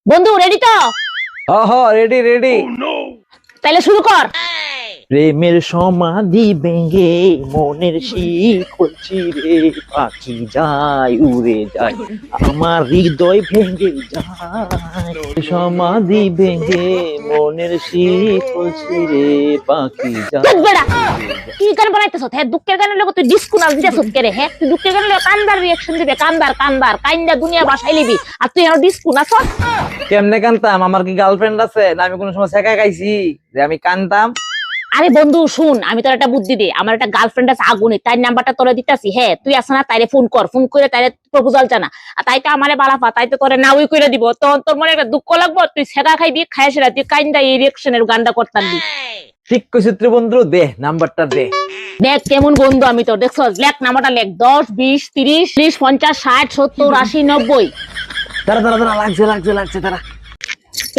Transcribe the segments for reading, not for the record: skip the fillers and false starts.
বন্ধু রেডি তো? Ready ready. তাহলে শুরু কর। প্রেমের সমাধি ভেঙে মনের শিকল চিরে পাখি যায় উড়ে যায়, আমার হৃদয় ভেঙে যায়। সমাধি ভেঙে মনের শিকল চিরে পাখি যায়। চুপ বেড়া, কি গান বানাইতেছ? হ্যাঁ দুঃখের গানের লোক তুই ডিস্কো নাচ দিতেছ কে রে? হ্যাঁ তুই দুঃখের গানের লোক কান্দার রিঅ্যাকশন দিবে, কান্দার কান্দার কাইন্দা দুনিয়া বাসাই লিবি, আর তুই এখন ডিস্কো নাচ? কেমনে কানতাম? আমার কি গার্লফ্রেন্ড আছে? না আমি কোনো সময় শেখা খাইছি যে আমি কানতাম? আরে বন্ধু শুন, আমি তোর একটা বুদ্ধি দিই। আমার একটা গার্লফ্রেন্ড আছে আগুনে, তাই নাম্বারটা তোরে দিতাছি। হ্যাঁ তুই আসা না, তাইরে ফোন কর, ফোন করে তাইরে প্রপোজাল জানা, আর তাইতে আমারে বালাফা, তাইতে তোরে না উই কইরা দিব। তখন তোর মনে একটা দুঃখ লাগবো, তুই শেখা খাইবি, খাইয়া সেরা তুই কাইন্দা এই রিঅ্যাকশনের গানটা করতাম। ঠিক কইছিস রে বন্ধু, দে নাম্বারটা দে। দেখ কেমন বন্ধু আমি তোর, দেখছস? লেখ নাম্বারটা লেখ, 10 20 30 30 50 60 70 80 90। দাঁড়া দাঁড়া দাঁড়া, লাগছে লাগছে লাগছে, দাঁড়া।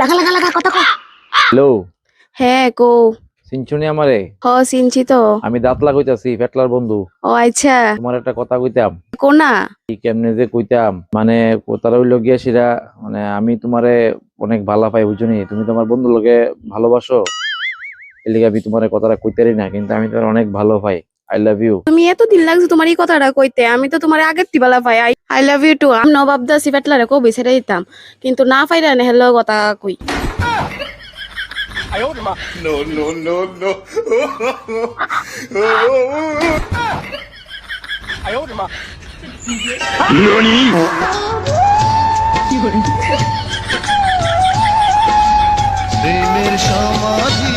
লাগা লাগা লাগা, কথা কো। হ্যালো, হ্যাঁ কো। সিনচুনি আমারে? চিনছি তো। আমি দাঁতলা কইতাছি, ফেটলার বন্ধু। ও আচ্ছা, তোমার একটা কথা কইতাম। কোনা? কি কেমনে যে কইতাম, মানে কথাটা হইলো গিয়া সেটা, মানে আমি তোমারে অনেক ভালো পাই বুঝুনি, তুমি তোমার বন্ধুর লগে ভালোবাসো, এর লিগে আমি তোমার কথাটা কইতারি না, কিন্তু আমি তোমার অনেক ভালো পাই। I love you. তুমি এত দিন লাগছে তোমার এই কথাটা কইতে, আমি তো তোমার আগের তিবালা পাই। I love you too. আমি নবাব দা সিফাটলারে কো বেছেরে দিতাম, কিন্তু না পাইরা না হেলো কথা কই। No, no, no, no. 哎呦我的妈！প্রেমের সমাধি